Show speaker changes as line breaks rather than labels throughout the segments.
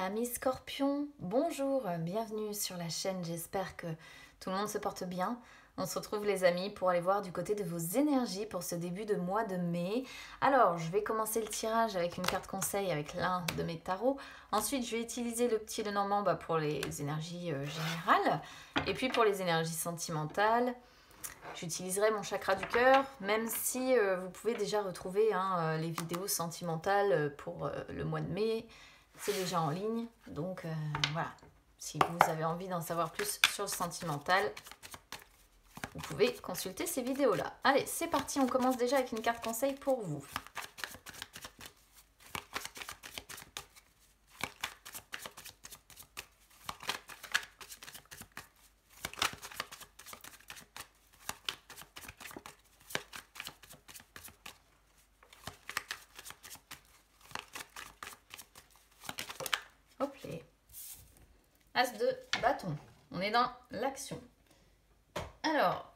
Amis Scorpions, bonjour, bienvenue sur la chaîne, j'espère que tout le monde se porte bien. On se retrouve les amis pour aller voir du côté de vos énergies pour ce début de mois de mai. Alors, je vais commencer le tirage avec une carte conseil avec l'un de mes tarots. Ensuite, je vais utiliser le petit Lenormand pour les énergies générales. Et puis pour les énergies sentimentales, j'utiliserai mon chakra du cœur, même si vous pouvez déjà retrouver les vidéos sentimentales pour le mois de mai. C'est déjà en ligne, donc voilà. Si vous avez envie d'en savoir plus sur le sentimental, vous pouvez consulter ces vidéos-là. Allez, c'est parti, on commence déjà avec une carte conseil pour vous. Hop là. As de bâton. On est dans l'action. Alors,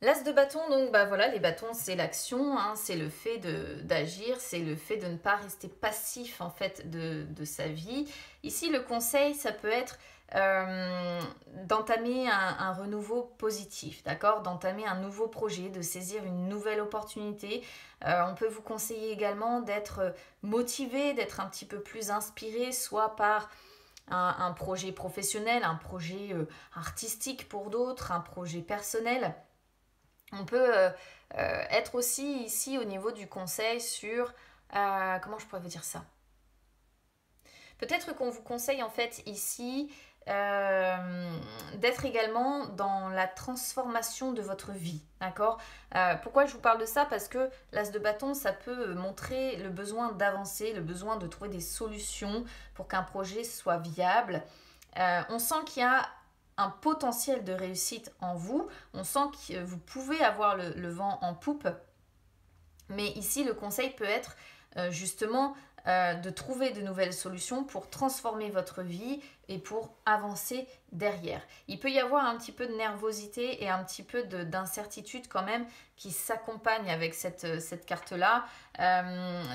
l'as de bâton, donc voilà, les bâtons, c'est l'action, c'est le fait d'agir, c'est le fait de ne pas rester passif en fait de sa vie. Ici, le conseil, ça peut être d'entamer un renouveau positif, d'accord, d'entamer un nouveau projet, de saisir une nouvelle opportunité. On peut vous conseiller également d'être motivé, d'être un petit peu plus inspiré, soit par un projet professionnel, un projet artistique pour d'autres, un projet personnel. On peut être aussi ici au niveau du conseil sur... comment je pourrais vous dire ça? Peut-être qu'on vous conseille en fait ici d'être également dans la transformation de votre vie, d'accord? Pourquoi je vous parle de ça? Parce que l'as de bâton, ça peut montrer le besoin d'avancer, le besoin de trouver des solutions pour qu'un projet soit viable. On sent qu'il y a un potentiel de réussite en vous, on sent que vous pouvez avoir le vent en poupe, mais ici le conseil peut être justement de trouver de nouvelles solutions pour transformer votre vie et pour avancer derrière. Il peut y avoir un petit peu de nervosité et un petit peu d'incertitude quand même qui s'accompagne avec cette carte-là.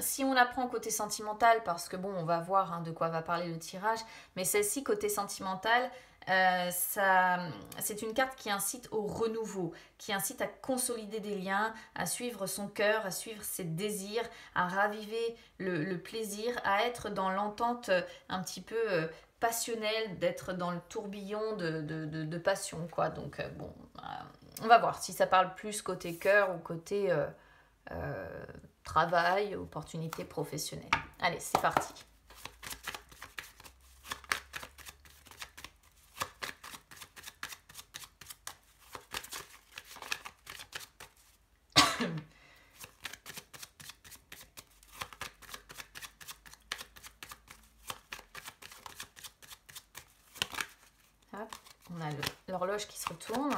Si on la prend côté sentimental, parce que bon, on va voir de quoi va parler le tirage, mais celle-ci côté sentimental, c'est une carte qui incite au renouveau, qui incite à consolider des liens, à suivre son cœur, à suivre ses désirs, à raviver le plaisir, à être dans l'entente un petit peu passionnelle, d'être dans le tourbillon de passion, quoi. Donc bon, on va voir si ça parle plus côté cœur ou côté travail, opportunité professionnelle. Allez, c'est parti. Hop, on a l'horloge qui se retourne.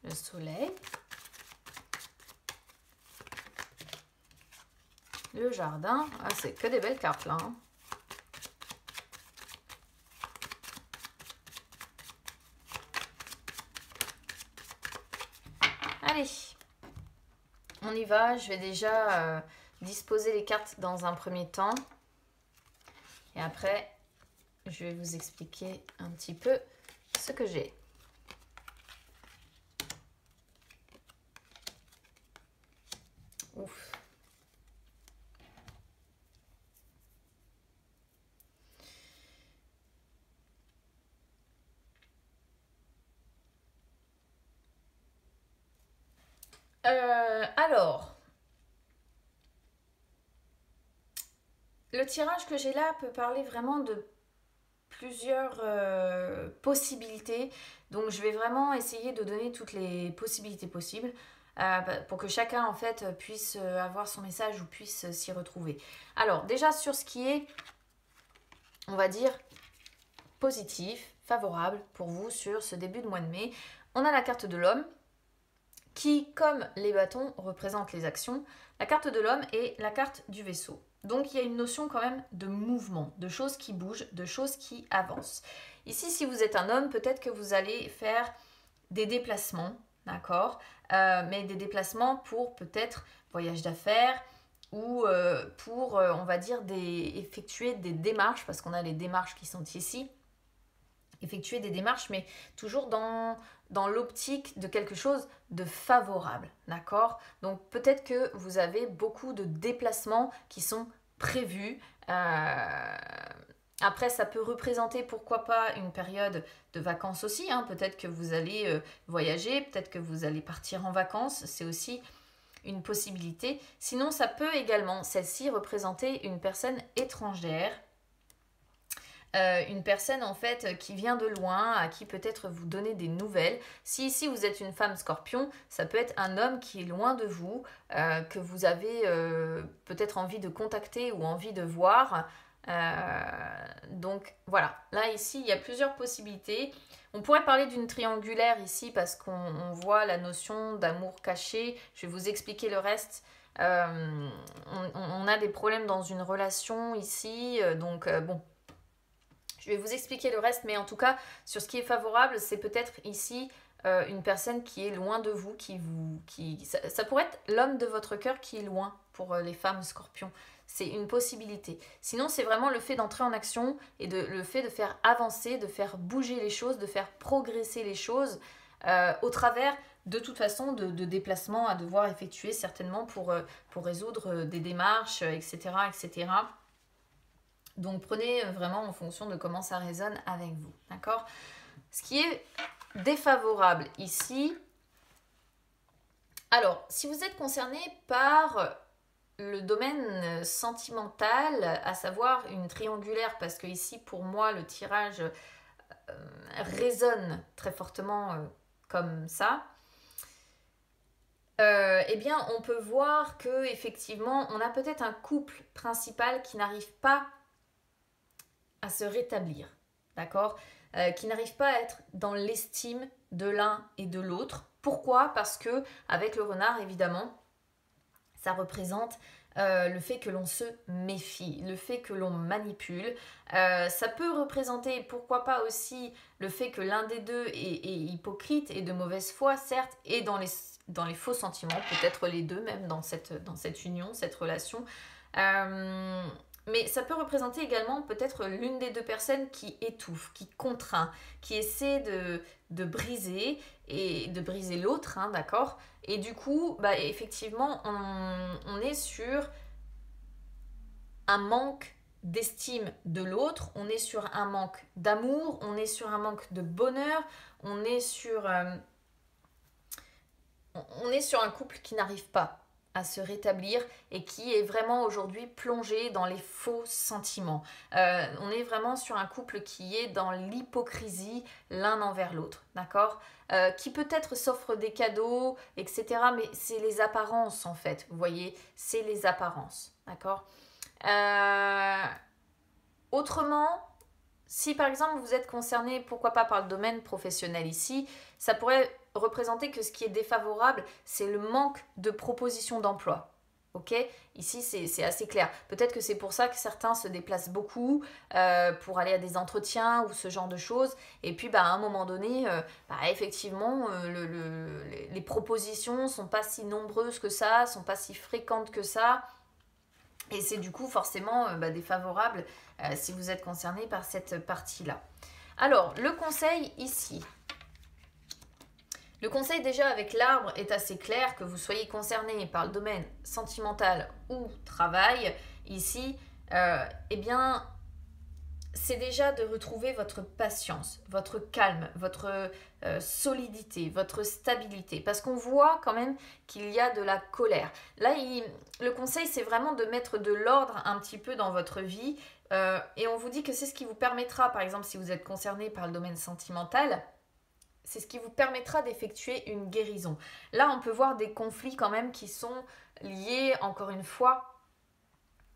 Le soleil. Le jardin. Ah, c'est que des belles cartes là. Allez, on y va. Je vais déjà disposer les cartes dans un premier temps. Et après, je vais vous expliquer un petit peu ce que j'ai. Ouf. Alors, le tirage que j'ai là peut parler vraiment de plusieurs possibilités. Donc, je vais vraiment essayer de donner toutes les possibilités possibles pour que chacun, en fait, puisse avoir son message ou puisse s'y retrouver. Alors, déjà, sur ce qui est, on va dire, positif, favorable pour vous sur ce début de mois de mai, on a la carte de l'homme qui, comme les bâtons, représente les actions. La carte de l'homme est la carte du vaisseau. Donc il y a une notion quand même de mouvement, de choses qui bougent, de choses qui avancent. Ici, si vous êtes un homme, peut-être que vous allez faire des déplacements, d'accord, mais des déplacements pour peut-être voyage d'affaires ou pour, on va dire, effectuer des démarches, parce qu'on a les démarches qui sont ici, effectuer des démarches, mais toujours dans l'optique de quelque chose de favorable, d'accord? Donc peut-être que vous avez beaucoup de déplacements qui sont prévus. Après, ça peut représenter, pourquoi pas, une période de vacances aussi, hein. Peut-être que vous allez voyager, peut-être que vous allez partir en vacances, c'est aussi une possibilité. Sinon, ça peut également, celle-ci, représenter une personne étrangère, une personne en fait qui vient de loin, à qui peut-être vous donnez des nouvelles. Si ici vous êtes une femme scorpion, ça peut être un homme qui est loin de vous, que vous avez peut-être envie de contacter ou envie de voir. Donc voilà, là ici il y a plusieurs possibilités. On pourrait parler d'une triangulaire ici parce qu'on voit la notion d'amour caché. Je vais vous expliquer le reste. On a des problèmes dans une relation ici, donc bon. Je vais vous expliquer le reste, mais en tout cas, sur ce qui est favorable, c'est peut-être ici une personne qui est loin de vous, ça pourrait être l'homme de votre cœur qui est loin pour les femmes scorpions. C'est une possibilité. Sinon, c'est vraiment le fait d'entrer en action et le fait de faire avancer, de faire bouger les choses, de faire progresser les choses au travers, de toute façon, de déplacements à devoir effectuer certainement pour résoudre des démarches, etc., etc. Donc prenez vraiment en fonction de comment ça résonne avec vous, d'accord? Ce qui est défavorable ici, alors si vous êtes concerné par le domaine sentimental, à savoir une triangulaire, parce que ici pour moi le tirage résonne très fortement comme ça, eh bien on peut voir que effectivement on a peut-être un couple principal qui n'arrive pas à se rétablir, d'accord, qui n'arrive pas à être dans l'estime de l'un et de l'autre. Pourquoi? Parce que avec le renard, évidemment, ça représente le fait que l'on se méfie, le fait que l'on manipule. Ça peut représenter, pourquoi pas aussi, le fait que l'un des deux est hypocrite et de mauvaise foi, certes, et dans les faux sentiments, peut-être les deux même dans cette union, cette relation. Mais ça peut représenter également peut-être l'une des deux personnes qui étouffe, qui contraint, qui essaie de briser et de briser l'autre, hein, d'accord? Et du coup, bah, effectivement, on est sur un manque d'estime de l'autre, on est sur un manque d'amour, on est sur un manque de bonheur, on est sur un couple qui n'arrive pas à se rétablir et qui est vraiment aujourd'hui plongé dans les faux sentiments. On est vraiment sur un couple qui est dans l'hypocrisie l'un envers l'autre, d'accord? Qui peut-être s'offre des cadeaux, etc. Mais c'est les apparences en fait, vous voyez, c'est les apparences, d'accord? Autrement, si par exemple vous êtes concerné, pourquoi pas par le domaine professionnel ici, ça pourrait représenter que ce qui est défavorable, c'est le manque de propositions d'emploi. Ok? Ici, c'est assez clair. Peut-être que c'est pour ça que certains se déplacent beaucoup pour aller à des entretiens ou ce genre de choses. Et puis, bah, à un moment donné, effectivement, les propositions sont pas si nombreuses que ça, sont pas si fréquentes que ça. Et c'est du coup forcément défavorable si vous êtes concerné par cette partie-là. Alors, le conseil ici. Le conseil déjà avec l'arbre est assez clair, que vous soyez concerné par le domaine sentimental ou travail. Ici, eh bien, c'est déjà de retrouver votre patience, votre calme, votre solidité, votre stabilité. Parce qu'on voit quand même qu'il y a de la colère. Là, le conseil, c'est vraiment de mettre de l'ordre un petit peu dans votre vie. Et on vous dit que c'est ce qui vous permettra, par exemple, si vous êtes concerné par le domaine sentimental, c'est ce qui vous permettra d'effectuer une guérison. Là, on peut voir des conflits quand même qui sont liés, encore une fois,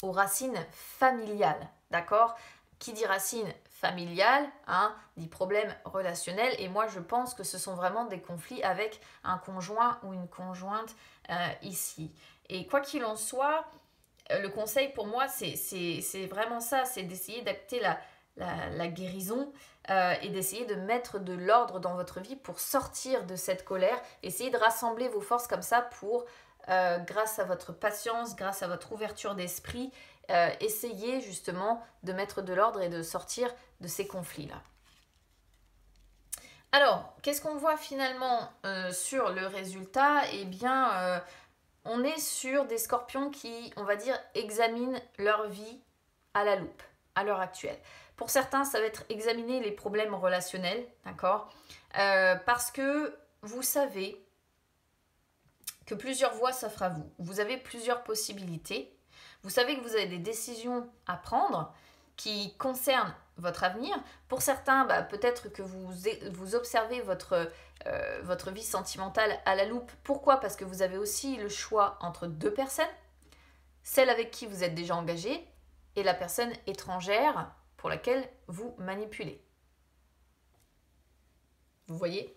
aux racines familiales, d'accord? Qui dit racine familiale, hein, dit problème relationnel. Et moi, je pense que ce sont vraiment des conflits avec un conjoint ou une conjointe ici. Et quoi qu'il en soit, le conseil pour moi, c'est vraiment ça, c'est d'essayer d'acter la guérison et d'essayer de mettre de l'ordre dans votre vie pour sortir de cette colère. Essayez de rassembler vos forces comme ça pour, grâce à votre patience, grâce à votre ouverture d'esprit, essayez justement de mettre de l'ordre et de sortir de ces conflits-là. Alors, qu'est-ce qu'on voit finalement sur le résultat? Eh bien, on est sur des scorpions qui, on va dire, examinent leur vie à la loupe, à l'heure actuelle. Pour certains, ça va être examiner les problèmes relationnels, d'accord? Parce que vous savez que plusieurs voies s'offrent à vous. Vous avez plusieurs possibilités. Vous savez que vous avez des décisions à prendre qui concernent votre avenir. Pour certains, peut-être que vous observez votre vie sentimentale à la loupe. Pourquoi? Parce que vous avez aussi le choix entre deux personnes. Celle avec qui vous êtes déjà engagé et la personne étrangère pour laquelle vous manipulez. Vous voyez?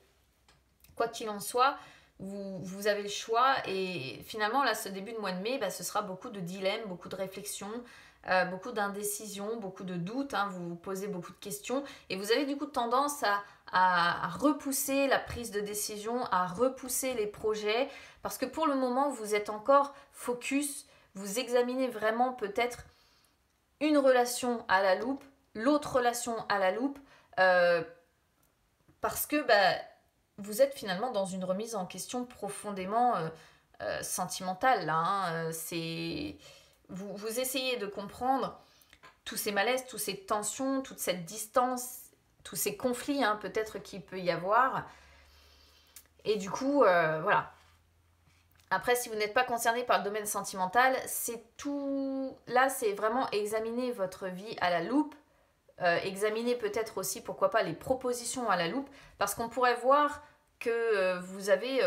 Quoi qu'il en soit, vous avez le choix et finalement, là, ce début de mois de mai, ce sera beaucoup de dilemmes, beaucoup de réflexions, beaucoup d'indécision, beaucoup de doutes, hein, vous vous posez beaucoup de questions et vous avez du coup tendance à repousser la prise de décision, à repousser les projets parce que pour le moment vous êtes encore focus, vous examinez vraiment peut-être une relation à la loupe, l'autre relation à la loupe parce que vous êtes finalement dans une remise en question profondément sentimentale là, hein, vous essayez de comprendre tous ces malaises, toutes ces tensions, toute cette distance, tous ces conflits hein, peut-être qu'il peut y avoir. Et du coup, voilà. Après, si vous n'êtes pas concerné par le domaine sentimental, c'est tout... Là, c'est vraiment examiner votre vie à la loupe. Examiner peut-être aussi, pourquoi pas, les propositions à la loupe. Parce qu'on pourrait voir que vous avez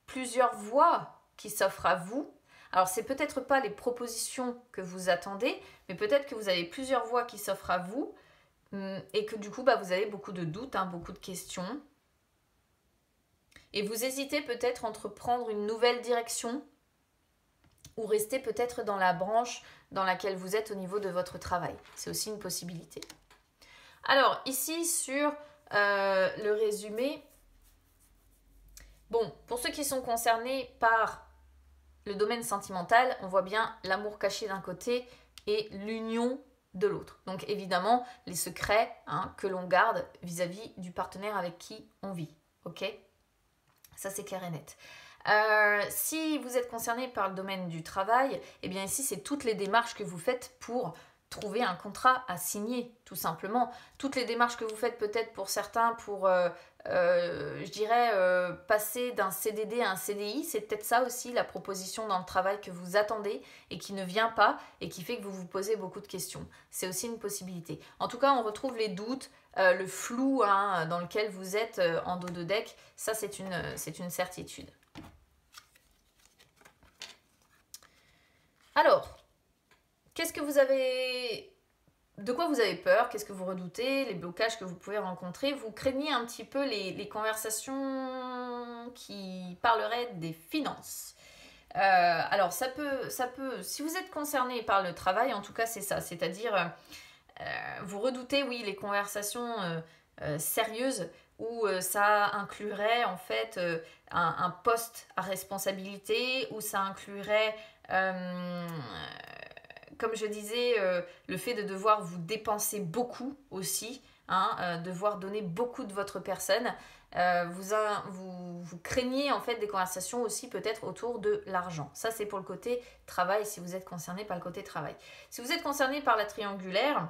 plusieurs voies qui s'offrent à vous. Alors, c'est peut-être pas les propositions que vous attendez, mais peut-être que vous avez plusieurs voies qui s'offrent à vous et que du coup, vous avez beaucoup de doutes, hein, beaucoup de questions. Et vous hésitez peut-être entre prendre une nouvelle direction ou rester peut-être dans la branche dans laquelle vous êtes au niveau de votre travail. C'est aussi une possibilité. Alors, ici, sur le résumé, bon, pour ceux qui sont concernés par le domaine sentimental, on voit bien l'amour caché d'un côté et l'union de l'autre. Donc évidemment, les secrets hein, que l'on garde vis-à-vis du partenaire avec qui on vit. Ok? Ça, c'est clair et net. Si vous êtes concerné par le domaine du travail, eh bien ici, c'est toutes les démarches que vous faites pour trouver un contrat à signer, tout simplement. Toutes les démarches que vous faites peut-être pour certains, pour, je dirais, passer d'un CDD à un CDI, c'est peut-être ça aussi, la proposition dans le travail que vous attendez et qui ne vient pas et qui fait que vous vous posez beaucoup de questions. C'est aussi une possibilité. En tout cas, on retrouve les doutes, le flou hein, dans lequel vous êtes en dos de deck. Ça, c'est une certitude. Alors, qu'est-ce que vous avez... De quoi vous avez peur? Qu'est-ce que vous redoutez? Les blocages que vous pouvez rencontrer? Vous craignez un petit peu les conversations qui parleraient des finances. Alors, ça peut... Si vous êtes concerné par le travail, en tout cas, c'est ça. C'est-à-dire, vous redoutez, oui, les conversations sérieuses où ça inclurait, en fait, un poste à responsabilité, où ça inclurait... comme je disais, le fait de devoir vous dépenser beaucoup aussi, hein, devoir donner beaucoup de votre personne, vous craignez en fait des conversations aussi peut-être autour de l'argent. Ça c'est pour le côté travail, si vous êtes concerné par le côté travail. Si vous êtes concerné par la triangulaire,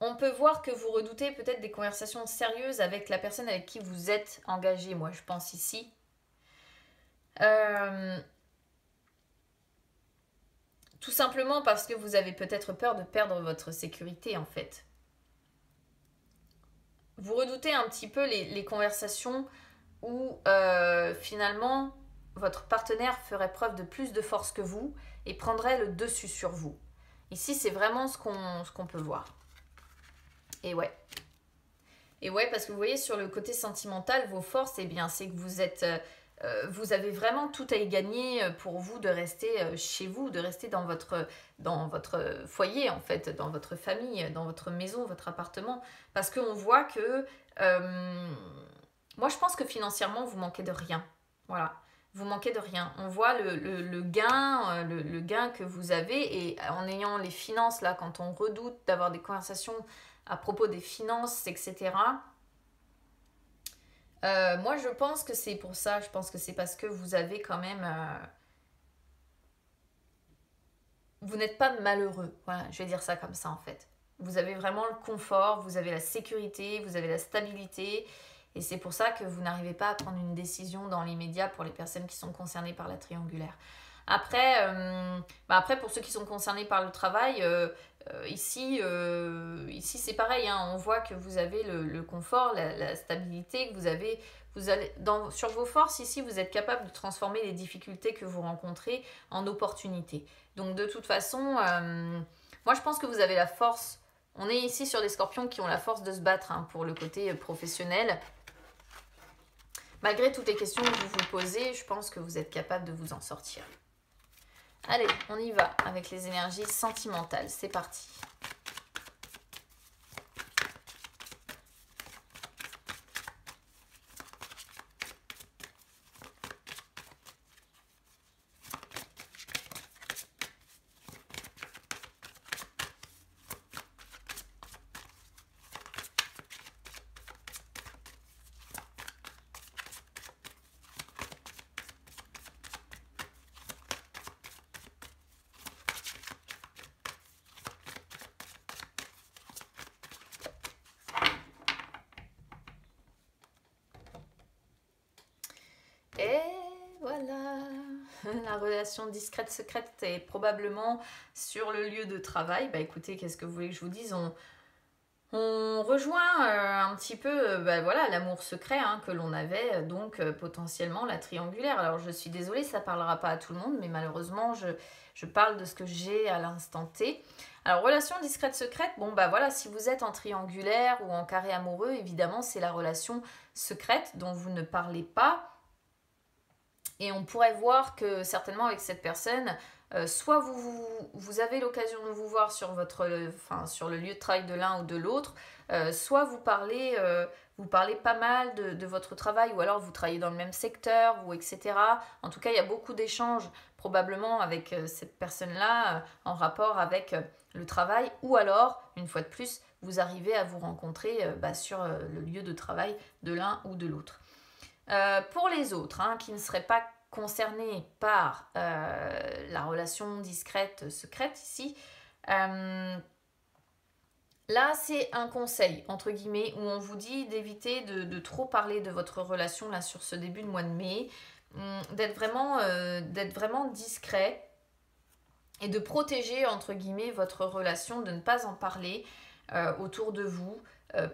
on peut voir que vous redoutez peut-être des conversations sérieuses avec la personne avec qui vous êtes engagé, moi je pense ici. Tout simplement parce que vous avez peut-être peur de perdre votre sécurité en fait. Vous redoutez un petit peu les conversations où finalement votre partenaire ferait preuve de plus de force que vous et prendrait le dessus sur vous. Ici c'est vraiment ce qu'on peut voir. Et ouais. Et ouais, parce que vous voyez sur le côté sentimental, vos forces, eh bien c'est que vous êtes vous avez vraiment tout à y gagner pour vous de rester chez vous, de rester dans votre foyer en fait, dans votre famille, dans votre maison, votre appartement. Parce qu'on voit que... moi je pense que financièrement vous manquez de rien. Voilà. Vous manquez de rien. On voit le gain, le gain que vous avez et en ayant les finances là, quand on redoute d'avoir des conversations à propos des finances, etc. Moi, je pense que c'est pour ça. Je pense que c'est parce que vous avez quand même... vous n'êtes pas malheureux. Voilà, je vais dire ça comme ça en fait. Vous avez vraiment le confort, vous avez la sécurité, vous avez la stabilité. Et c'est pour ça que vous n'arrivez pas à prendre une décision dans l'immédiat pour les personnes qui sont concernées par la triangulaire. Après, pour ceux qui sont concernés par le travail, ici c'est pareil. Hein, on voit que vous avez le confort, la stabilité, que sur vos forces, ici, vous êtes capable de transformer les difficultés que vous rencontrez en opportunités. Donc, de toute façon, moi, je pense que vous avez la force. On est ici sur des scorpions qui ont la force de se battre hein, pour le côté professionnel. Malgré toutes les questions que vous vous posez, je pense que vous êtes capable de vous en sortir. Allez, on y va avec les énergies sentimentales. C'est parti. Et voilà, la relation discrète secrète est probablement sur le lieu de travail. Bah écoutez, qu'est-ce que vous voulez que je vous dise, on rejoint un petit peu voilà, l'amour secret hein, que l'on avait, donc potentiellement la triangulaire. Alors je suis désolée, ça ne parlera pas à tout le monde, mais malheureusement je parle de ce que j'ai à l'instant T. Alors relation discrète secrète, bon bah voilà, si vous êtes en triangulaire ou en carré amoureux, évidemment c'est la relation secrète dont vous ne parlez pas. Et on pourrait voir que certainement avec cette personne, soit vous avez l'occasion de vous voir sur le lieu de travail de l'un ou de l'autre, soit vous parlez pas mal de votre travail, ou alors vous travaillez dans le même secteur, ou etc. En tout cas, il y a beaucoup d'échanges probablement avec cette personne-là en rapport avec le travail, ou alors, une fois de plus, vous arrivez à vous rencontrer sur le lieu de travail de l'un ou de l'autre. Pour les autres hein, qui ne seraient pas concernés par la relation discrète, secrète ici, là c'est un conseil entre guillemets où on vous dit d'éviter de trop parler de votre relation là sur ce début de mois de mai, d'être vraiment discret et de protéger entre guillemets votre relation, de ne pas en parler autour de vous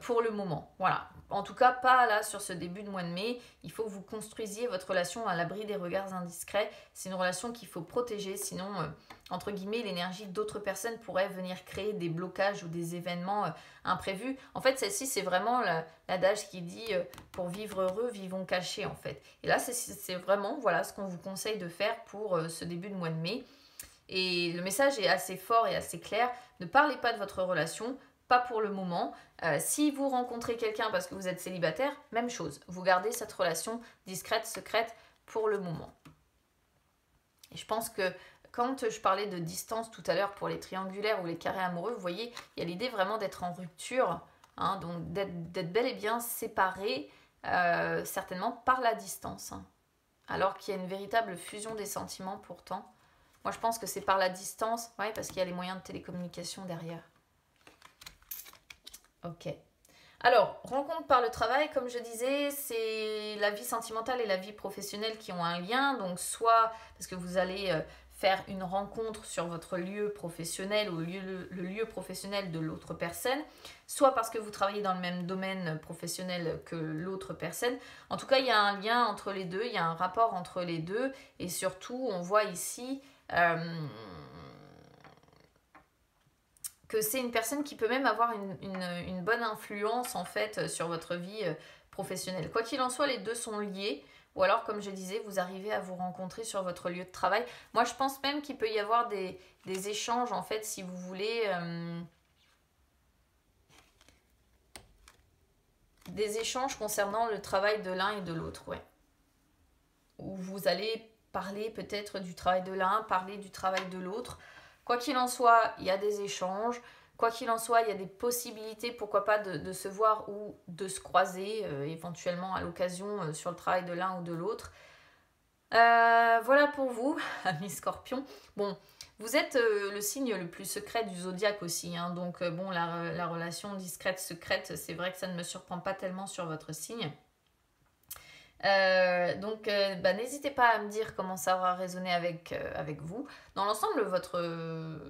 pour le moment. Voilà. En tout cas, pas là sur ce début de mois de mai. Il faut que vous construisiez votre relation à l'abri des regards indiscrets. C'est une relation qu'il faut protéger, sinon, entre guillemets, l'énergie d'autres personnes pourrait venir créer des blocages ou des événements imprévus. En fait, celle-ci, c'est vraiment l'adage qui dit pour vivre heureux, vivons cachés, en fait. Et là, c'est vraiment voilà, ce qu'on vous conseille de faire pour ce début de mois de mai. Et le message est assez fort et assez clair. Ne parlez pas de votre relation, pas pour le moment. Si vous rencontrez quelqu'un parce que vous êtes célibataire, même chose. Vous gardez cette relation discrète, secrète pour le moment. Et je pense que quand je parlais de distance tout à l'heure pour les triangulaires ou les carrés amoureux, vous voyez, il y a l'idée vraiment d'être en rupture, hein, donc d'être bel et bien séparés, certainement par la distance. Hein, alors qu'il y a une véritable fusion des sentiments pourtant. Moi, je pense que c'est par la distance, ouais, parce qu'il y a les moyens de télécommunication derrière. Ok. Alors, rencontre par le travail, comme je disais, c'est la vie sentimentale et la vie professionnelle qui ont un lien. Donc, soit parce que vous allez faire une rencontre sur votre lieu professionnel ou le lieu professionnel de l'autre personne, soit parce que vous travaillez dans le même domaine professionnel que l'autre personne. En tout cas, il y a un lien entre les deux, il y a un rapport entre les deux. Et surtout, on voit ici... que c'est une personne qui peut même avoir une bonne influence en fait sur votre vie professionnelle. Quoi qu'il en soit, les deux sont liés. ou alors comme je disais, vous arrivez à vous rencontrer sur votre lieu de travail. Moi je pense même qu'il peut y avoir des échanges en fait si vous voulez, des échanges concernant le travail de l'un et de l'autre, ouais. Où vous allez parler peut-être du travail de l'un, parler du travail de l'autre. Quoi qu'il en soit, il y a des échanges. Quoi qu'il en soit, il y a des possibilités, pourquoi pas, de se voir ou de se croiser éventuellement à l'occasion sur le travail de l'un ou de l'autre. Voilà pour vous, amis Scorpions. Bon, vous êtes le signe le plus secret du zodiaque aussi, hein, donc bon, la relation discrète, secrète, c'est vrai que ça ne me surprend pas tellement sur votre signe. Donc, n'hésitez pas à me dire comment ça aura résonné avec vous. Dans l'ensemble,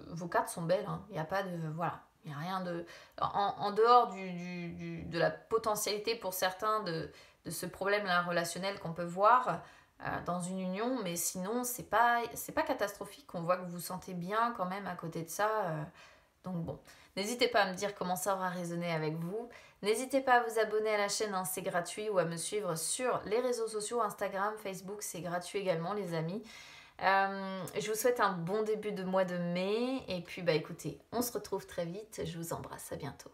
vos cartes sont belles. Hein. Il n'y a pas de... Voilà. Il n'y a rien de... En dehors de la potentialité pour certains de ce problème-là relationnel qu'on peut voir dans une union, mais sinon, c'est pas catastrophique. On voit que vous vous sentez bien quand même à côté de ça. Donc bon, n'hésitez pas à me dire comment ça aura résonné avec vous. N'hésitez pas à vous abonner à la chaîne, hein, c'est gratuit, ou à me suivre sur les réseaux sociaux, Instagram, Facebook, c'est gratuit également les amis. Je vous souhaite un bon début de mois de mai, et puis écoutez, on se retrouve très vite, je vous embrasse, à bientôt.